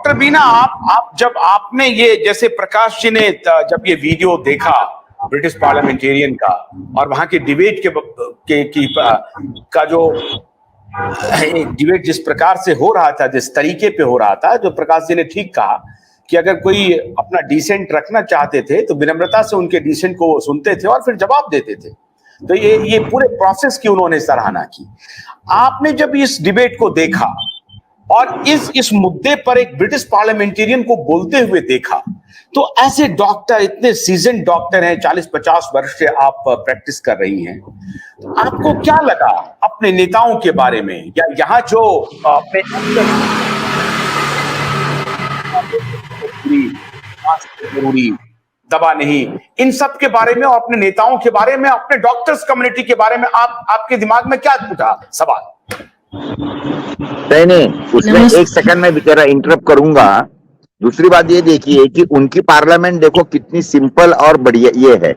Doctor बीना, आप जब आपने ये, जैसे प्रकाश जी ने जब ये वीडियो देखा ब्रिटिश पार्लियामेंटेरियन का और वहां के डिबेट का जो डिबेट जिस प्रकार से हो रहा था, जिस तरीके पे हो रहा था, जो प्रकाश जी ने ठीक कहा कि अगर कोई अपना डिसेंट रखना चाहते थे तो विनम्रता से उनके डिसेंट को सुनते थे और फिर जवाब देते थे। तो ये पूरे प्रोसेस की उन्होंने सराहना की। आपने जब इस डिबेट को देखा और इस मुद्दे पर एक ब्रिटिश पार्लियामेंटेरियन को बोलते हुए देखा, तो ऐसे डॉक्टर, इतने सीजन डॉक्टर हैं, 40-50 वर्ष से आप प्रैक्टिस कर रही हैं, तो आपको क्या लगा अपने नेताओं के बारे में, या यहाँ जो अपने जरूरी दवा नहीं, इन सब के बारे में और अपने नेताओं के बारे में, अपने डॉक्टर्स कम्युनिटी के बारे में आपके दिमाग में क्या उठा सवाल? नहीं, उसमें एक सेकंड में बेचारा इंटरप्ट करूंगा। दूसरी बात ये देखिए कि उनकी पार्लियामेंट देखो कितनी सिंपल और बढ़िया ये है,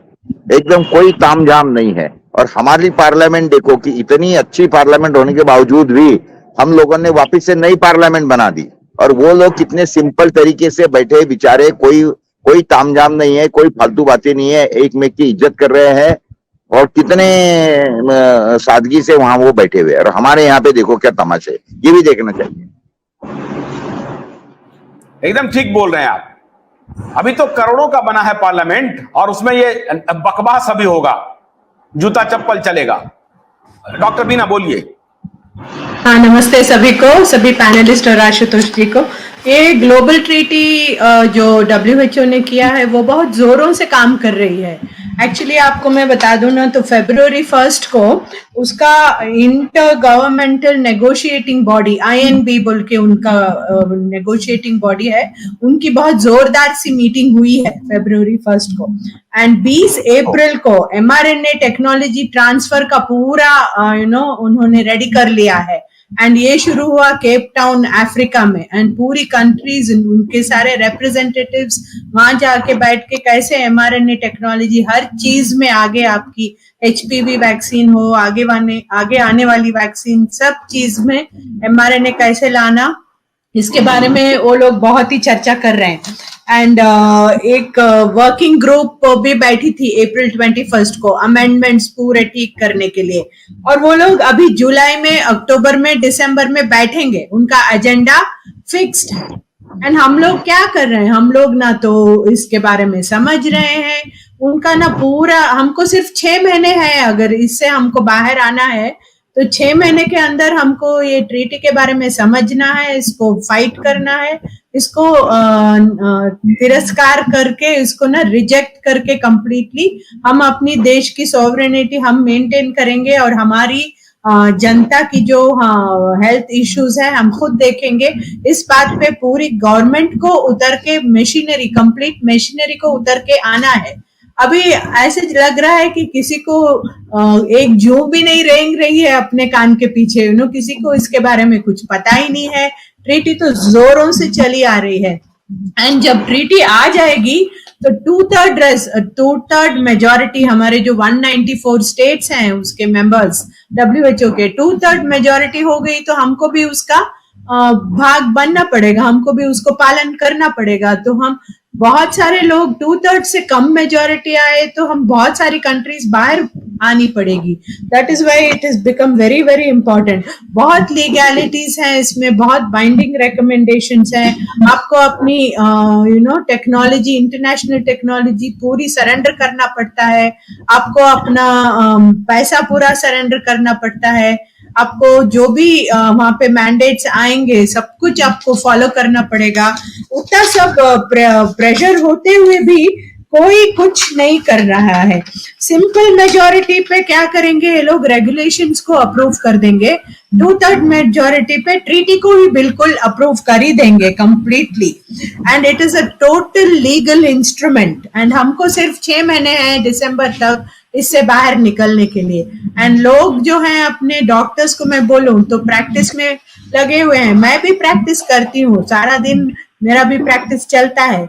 एकदम कोई तामझाम नहीं है। और हमारी पार्लियामेंट देखो कि इतनी अच्छी पार्लियामेंट होने के बावजूद भी हम लोगों ने वापस से नई पार्लियामेंट बना दी, और वो लोग कितने सिंपल तरीके से बैठे बेचारे, कोई तामझाम नहीं है, कोई फालतू बातें नहीं है, एक में की इज्जत कर रहे हैं और कितने सादगी से वहां वो बैठे हुए। और हमारे यहाँ पे देखो क्या तमाशे, ये भी देखना चाहिए। एकदम ठीक बोल रहे हैं आप। अभी तो करोड़ों का बना है पार्लियामेंट और उसमें ये बकवास अभी होगा, जूता चप्पल चलेगा। डॉक्टर बीना बोलिए। हाँ, नमस्ते सभी को, सभी पैनलिस्ट और आशुतोष जी को। ये ग्लोबल ट्रीटी जो WHO ने किया है वो बहुत जोरों से काम कर रही है। एक्चुअली आपको मैं बता दूं ना, तो February 1 को उसका inter governmental negotiating body INB बोल के उनका नेगोशिएटिंग बॉडी है, उनकी बहुत जोरदार सी मीटिंग हुई है February 1 को। एंड 20 अप्रैल को mRNA टेक्नोलॉजी ट्रांसफर का पूरा उन्होंने रेडी कर लिया है। एंड ये शुरू हुआ केप टाउन अफ्रीका में। एंड पूरी कंट्रीज, उनके सारे रिप्रेजेंटेटिव्स वहां जाके बैठ के कैसे mRNA टेक्नोलॉजी हर चीज में आगे, आपकी HPV वैक्सीन हो, आगे आने वाली वैक्सीन, सब चीज में mRNA कैसे लाना, इसके बारे में वो लोग बहुत ही चर्चा कर रहे हैं। एंड एक वर्किंग ग्रुप भी बैठी थी April 21 को अमेंडमेंट्स पूरे ठीक करने के लिए। और वो लोग अभी जुलाई में, अक्टूबर में, दिसंबर में बैठेंगे, उनका एजेंडा फिक्स्ड है। एंड हम लोग क्या कर रहे हैं, हम लोग ना तो इसके बारे में समझ रहे हैं, उनका ना पूरा, हमको सिर्फ 6 महीने हैं, अगर इससे हमको बाहर आना है तो 6 महीने के अंदर हमको ये ट्रीटी के बारे में समझना है, इसको फाइट करना है, इसको तिरस्कार करके, इसको ना रिजेक्ट करके कंप्लीटली हम अपनी देश की सॉवरेनिटी हम मेंटेन करेंगे। और हमारी जनता की जो हेल्थ इश्यूज है हम खुद देखेंगे। इस बात पे पूरी गवर्नमेंट को उतर के, मशीनरी, कंप्लीट मशीनरी को उतर के आना है। अभी ऐसे लग रहा है कि किसी को एक जू भी नहीं रेंग रही है अपने कान के पीछे, किसी को इसके बारे में कुछ पता ही नहीं है। ट्रीटी तो जोरों से चली आ रही है। एंड जब ट्रीटी आ जाएगी तो 2/3 मेजोरिटी, हमारे जो 194 स्टेट्स हैं उसके मेंबर्स, WHO के 2/3 मेजोरिटी हो गई, तो हमको भी उसका भाग बनना पड़ेगा, हमको भी उसको पालन करना पड़ेगा। तो हम बहुत सारे लोग, 2/3 से कम मेजोरिटी आए तो हम बहुत सारी कंट्रीज बाहर आनी पड़ेगी। That is why it is become very very important. बहुत लीगैलिटीज हैं इसमें, बहुत बाइंडिंग रिकमेंडेशंस हैं। आपको अपनी टेक्नोलॉजी, इंटरनेशनल टेक्नोलॉजी पूरी सरेंडर करना पड़ता है, आपको अपना पैसा पूरा सरेंडर करना पड़ता है, आपको जो भी वहां पे मैंडेट्स आएंगे सब कुछ आपको फॉलो करना पड़ेगा। उतना सब प्रेशर होते हुए भी कोई कुछ नहीं कर रहा है। सिंपल मेजोरिटी पे क्या करेंगे ये लोग, रेगुलेशंस को अप्रूव कर देंगे। 2/3 मेजोरिटी पे ट्रीटी को भी बिल्कुल अप्रूव कर ही देंगे completely. And it is a total legal instrument. And हमको सिर्फ 6 महीने हैं दिसंबर तक इससे बाहर निकलने के लिए। एंड लोग जो हैं, अपने डॉक्टर्स को मैं बोलूं तो प्रैक्टिस में लगे हुए हैं। मैं भी प्रैक्टिस करती हूँ, सारा दिन मेरा भी प्रैक्टिस चलता है।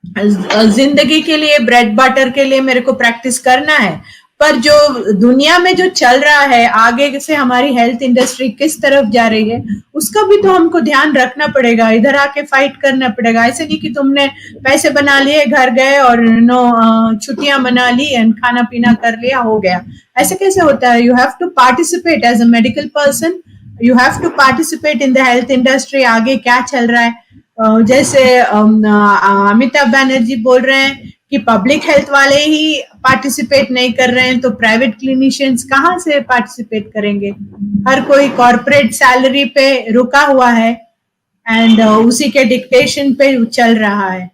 जिंदगी के लिए, ब्रेड बटर के लिए मेरे को प्रैक्टिस करना है। पर जो दुनिया में जो चल रहा है, आगे से हमारी हेल्थ इंडस्ट्री किस तरफ जा रही है, उसका भी तो हमको ध्यान रखना पड़ेगा। इधर आके फाइट करना पड़ेगा। ऐसे नहीं कि तुमने पैसे बना लिए, घर गए और छुट्टियां मना ली एंड खाना पीना कर लिया, हो गया। ऐसे कैसे होता है? You have to participate as a medical person, you have to participate in the health industry. आगे क्या चल रहा है, जैसे अमिताभ बनर्जी बोल रहे हैं कि पब्लिक हेल्थ वाले ही पार्टिसिपेट नहीं कर रहे हैं, तो प्राइवेट क्लिनिशियंस कहाँ से पार्टिसिपेट करेंगे? हर कोई कॉर्पोरेट सैलरी पे रुका हुआ है एंड उसी के डिक्टेशन पे चल रहा है।